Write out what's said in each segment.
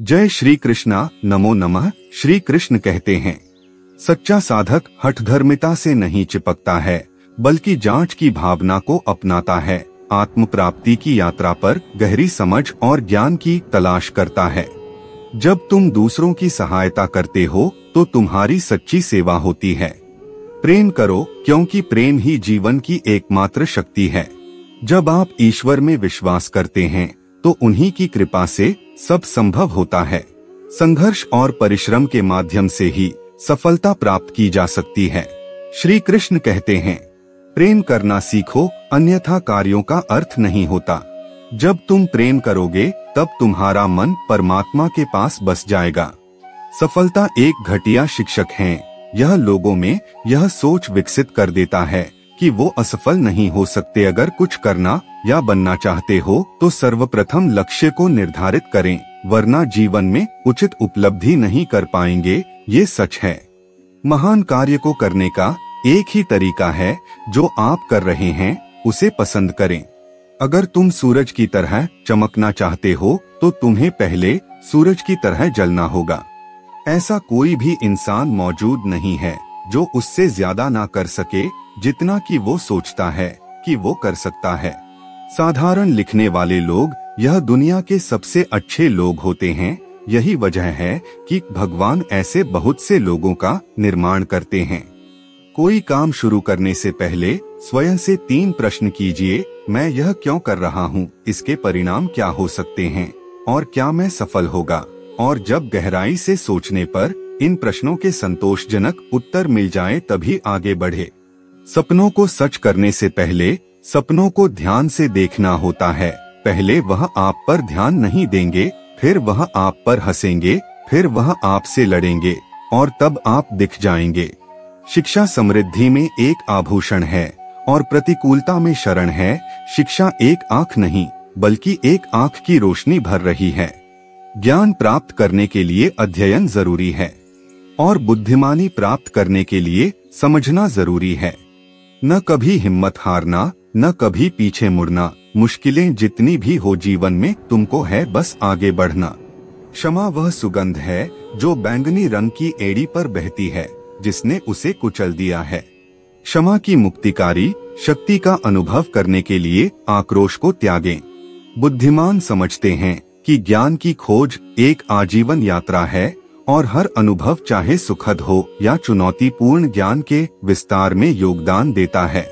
जय श्री कृष्णा। नमो नमः। श्री कृष्ण कहते हैं, सच्चा साधक हठधर्मिता से नहीं चिपकता है, बल्कि जांच की भावना को अपनाता है। आत्म प्राप्ति की यात्रा पर गहरी समझ और ज्ञान की तलाश करता है। जब तुम दूसरों की सहायता करते हो तो तुम्हारी सच्ची सेवा होती है। प्रेम करो, क्योंकि प्रेम ही जीवन की एकमात्र शक्ति है। जब आप ईश्वर में विश्वास करते हैं तो उन्हीं की कृपा से सब संभव होता है। संघर्ष और परिश्रम के माध्यम से ही सफलता प्राप्त की जा सकती है। श्री कृष्ण कहते हैं, प्रेम करना सीखो, अन्यथा कार्यों का अर्थ नहीं होता। जब तुम प्रेम करोगे तब तुम्हारा मन परमात्मा के पास बस जाएगा। सफलता एक घटिया शिक्षक है। यह लोगों में यह सोच विकसित कर देता है कि वो असफल नहीं हो सकते। अगर कुछ करना या बनना चाहते हो तो सर्वप्रथम लक्ष्य को निर्धारित करें, वरना जीवन में उचित उपलब्धि नहीं कर पाएंगे। ये सच है। महान कार्य को करने का एक ही तरीका है, जो आप कर रहे हैं उसे पसंद करें। अगर तुम सूरज की तरह चमकना चाहते हो तो तुम्हें पहले सूरज की तरह जलना होगा। ऐसा कोई भी इंसान मौजूद नहीं है जो उससे ज्यादा ना कर सके जितना कि वो सोचता है कि वो कर सकता है। साधारण लिखने वाले लोग यह दुनिया के सबसे अच्छे लोग होते हैं। यही वजह है कि भगवान ऐसे बहुत से लोगों का निर्माण करते हैं। कोई काम शुरू करने से पहले स्वयं से 3 प्रश्न कीजिए। मैं यह क्यों कर रहा हूँ, इसके परिणाम क्या हो सकते हैं और क्या मैं सफल होगा। और जब गहराई से सोचने पर इन प्रश्नों के संतोषजनक उत्तर मिल जाए तभी आगे बढ़े। सपनों को सच करने से पहले सपनों को ध्यान से देखना होता है। पहले वह आप पर ध्यान नहीं देंगे, फिर वह आप पर हंसेंगे, फिर वह आपसे लड़ेंगे और तब आप दिख जाएंगे। शिक्षा समृद्धि में एक आभूषण है और प्रतिकूलता में शरण है। शिक्षा एक आँख नहीं बल्कि एक आँख की रोशनी भर रही है। ज्ञान प्राप्त करने के लिए अध्ययन जरूरी है और बुद्धिमानी प्राप्त करने के लिए समझना जरूरी है। न कभी हिम्मत हारना, न कभी पीछे मुड़ना। मुश्किलें जितनी भी हो जीवन में, तुमको है बस आगे बढ़ना। क्षमा वह सुगंध है जो बैंगनी रंग की एड़ी पर बहती है, जिसने उसे कुचल दिया है। क्षमा की मुक्तिकारी शक्ति का अनुभव करने के लिए आक्रोश को त्यागें। बुद्धिमान समझते हैं कि ज्ञान की खोज एक आजीवन यात्रा है और हर अनुभव, चाहे सुखद हो या चुनौतीपूर्ण, ज्ञान के विस्तार में योगदान देता है।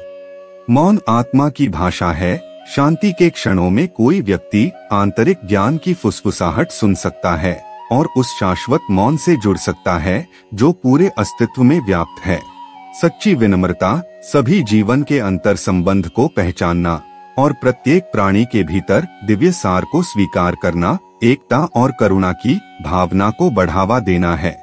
मौन आत्मा की भाषा है। शांति के क्षणों में कोई व्यक्ति आंतरिक ज्ञान की फुसफुसाहट सुन सकता है और उस शाश्वत मौन से जुड़ सकता है जो पूरे अस्तित्व में व्याप्त है। सच्ची विनम्रता, सभी जीवन के अंतर संबंध को पहचानना और प्रत्येक प्राणी के भीतर दिव्य सार को स्वीकार करना, एकता और करुणा की भावना को बढ़ावा देना है।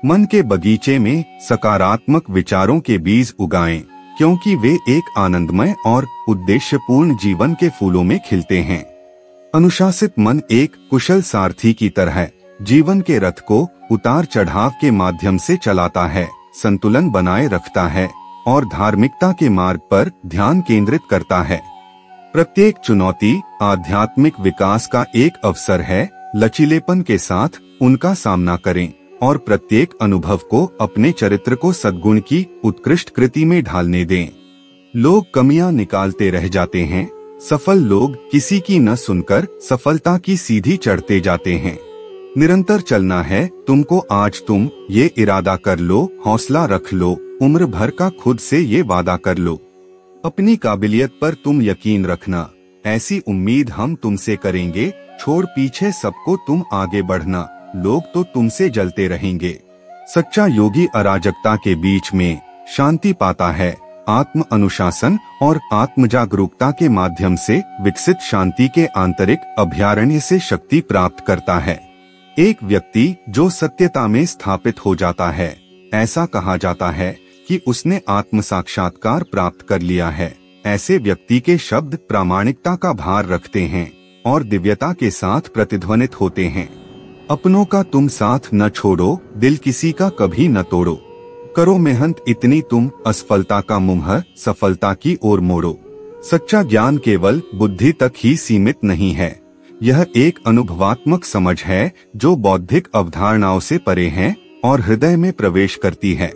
मन के बगीचे में सकारात्मक विचारों के बीज उगाएं, क्योंकि वे एक आनंदमय और उद्देश्यपूर्ण जीवन के फूलों में खिलते हैं। अनुशासित मन एक कुशल सारथी की तरह जीवन के रथ को उतार चढ़ाव के माध्यम से चलाता है, संतुलन बनाए रखता है और धार्मिकता के मार्ग पर ध्यान केंद्रित करता है। प्रत्येक चुनौती आध्यात्मिक विकास का एक अवसर है। लचीलेपन के साथ उनका सामना करें और प्रत्येक अनुभव को अपने चरित्र को सद्गुण की उत्कृष्ट कृति में ढालने दें। लोग कमियां निकालते रह जाते हैं। सफल लोग किसी की न सुनकर सफलता की सीधी चढ़ते जाते हैं। निरंतर चलना है तुमको। आज तुम ये इरादा कर लो, हौसला रख लो, उम्र भर का खुद से ये वादा कर लो। अपनी काबिलियत पर तुम यकीन रखना, ऐसी उम्मीद हम तुमसे करेंगे। छोड़ पीछे सबको, तुम आगे बढ़ना, लोग तो तुमसे जलते रहेंगे। सच्चा योगी अराजकता के बीच में शांति पाता है। आत्म अनुशासन और आत्म जागरूकता के माध्यम से विकसित शांति के आंतरिक अभयारण्य से शक्ति प्राप्त करता है। एक व्यक्ति जो सत्यता में स्थापित हो जाता है, ऐसा कहा जाता है कि उसने आत्म साक्षात्कार प्राप्त कर लिया है। ऐसे व्यक्ति के शब्द प्रामाणिकता का भार रखते हैं और दिव्यता के साथ प्रतिध्वनित होते हैं। अपनों का तुम साथ न छोड़ो, दिल किसी का कभी न तोड़ो। करो मेहनत इतनी तुम असफलता का मुंह सफलता की ओर मोड़ो। सच्चा ज्ञान केवल बुद्धि तक ही सीमित नहीं है, यह एक अनुभवात्मक समझ है जो बौद्धिक अवधारणाओं से परे है और हृदय में प्रवेश करती है।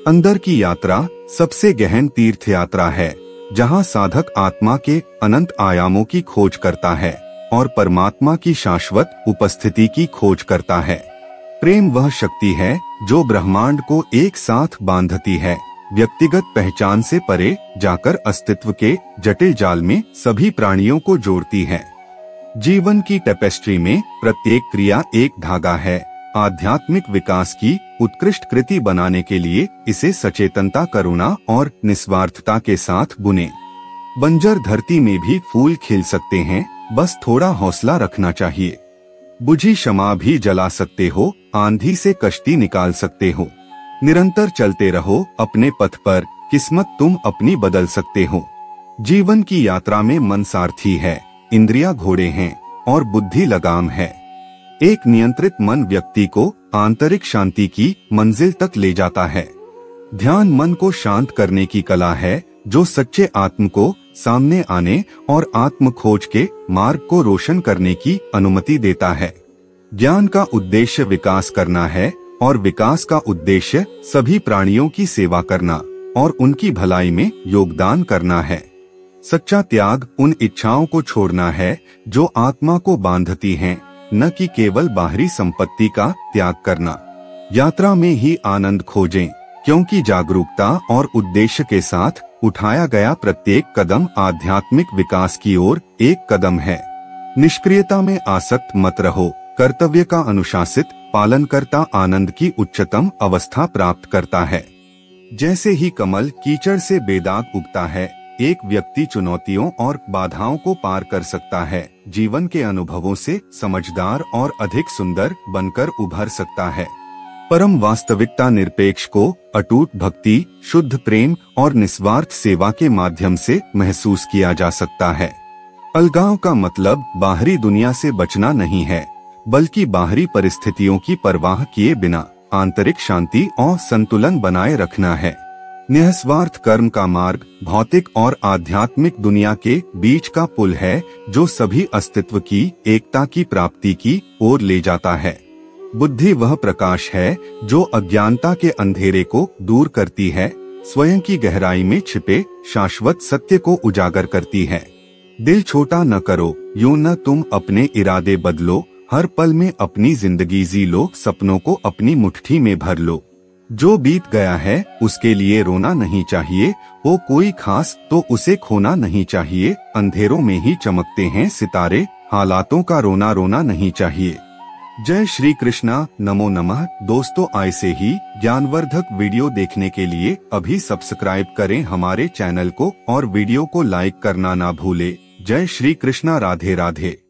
अंदर की यात्रा सबसे गहन तीर्थ यात्रा है, जहाँ साधक आत्मा के अनंत आयामों की खोज करता है और परमात्मा की शाश्वत उपस्थिति की खोज करता है। प्रेम वह शक्ति है जो ब्रह्मांड को एक साथ बांधती है, व्यक्तिगत पहचान से परे जाकर अस्तित्व के जटिल जाल में सभी प्राणियों को जोड़ती है। जीवन की टेपेस्ट्री में प्रत्येक क्रिया एक धागा है। आध्यात्मिक विकास की उत्कृष्ट कृति बनाने के लिए इसे सचेतनता, करुणा और निस्वार्थता के साथ बुने। बंजर धरती में भी फूल खिल सकते हैं, बस थोड़ा हौसला रखना चाहिए। बुझी क्षमा भी जला सकते हो, आंधी से कश्ती निकाल सकते हो। निरंतर चलते रहो अपने पथ पर, किस्मत तुम अपनी बदल सकते हो। जीवन की यात्रा में मन सारथी है, इंद्रियां घोड़े हैं और बुद्धि लगाम है। एक नियंत्रित मन व्यक्ति को आंतरिक शांति की मंजिल तक ले जाता है। ध्यान मन को शांत करने की कला है जो सच्चे आत्म को सामने आने और आत्म खोज के मार्ग को रोशन करने की अनुमति देता है। ज्ञान का उद्देश्य विकास करना है और विकास का उद्देश्य सभी प्राणियों की सेवा करना और उनकी भलाई में योगदान करना है। सच्चा त्याग उन इच्छाओं को छोड़ना है जो आत्मा को बांधती हैं, न कि केवल बाहरी संपत्ति का त्याग करना। यात्रा में ही आनंद खोजें, क्योंकि जागरूकता और उद्देश्य के साथ उठाया गया प्रत्येक कदम आध्यात्मिक विकास की ओर एक कदम है। निष्क्रियता में आसक्त मत रहो, कर्तव्य का अनुशासित पालन करता आनंद की उच्चतम अवस्था प्राप्त करता है। जैसे ही कमल कीचड़ से बेदाग उगता है, एक व्यक्ति चुनौतियों और बाधाओं को पार कर सकता है, जीवन के अनुभवों से समझदार और अधिक सुंदर बनकर उभर सकता है। परम वास्तविकता निरपेक्ष को अटूट भक्ति, शुद्ध प्रेम और निस्वार्थ सेवा के माध्यम से महसूस किया जा सकता है। अलगाव का मतलब बाहरी दुनिया से बचना नहीं है, बल्कि बाहरी परिस्थितियों की परवाह किए बिना आंतरिक शांति और संतुलन बनाए रखना है। निस्वार्थ कर्म का मार्ग भौतिक और आध्यात्मिक दुनिया के बीच का पुल है, जो सभी अस्तित्व की एकता की प्राप्ति की ओर ले जाता है। बुद्धि वह प्रकाश है जो अज्ञानता के अंधेरे को दूर करती है, स्वयं की गहराई में छिपे शाश्वत सत्य को उजागर करती है। दिल छोटा न करो, यूं न तुम अपने इरादे बदलो, हर पल में अपनी जिंदगी जी लो, सपनों को अपनी मुट्ठी में भर लो। जो बीत गया है उसके लिए रोना नहीं चाहिए, वो कोई खास तो उसे खोना नहीं चाहिए। अंधेरों में ही चमकते हैं सितारे, हालातों का रोना रोना नहीं चाहिए। जय श्री कृष्णा, नमो नमः। दोस्तों, ऐसे ही ज्ञानवर्धक वीडियो देखने के लिए अभी सब्सक्राइब करें हमारे चैनल को और वीडियो को लाइक करना ना भूले। जय श्री कृष्णा, राधे राधे।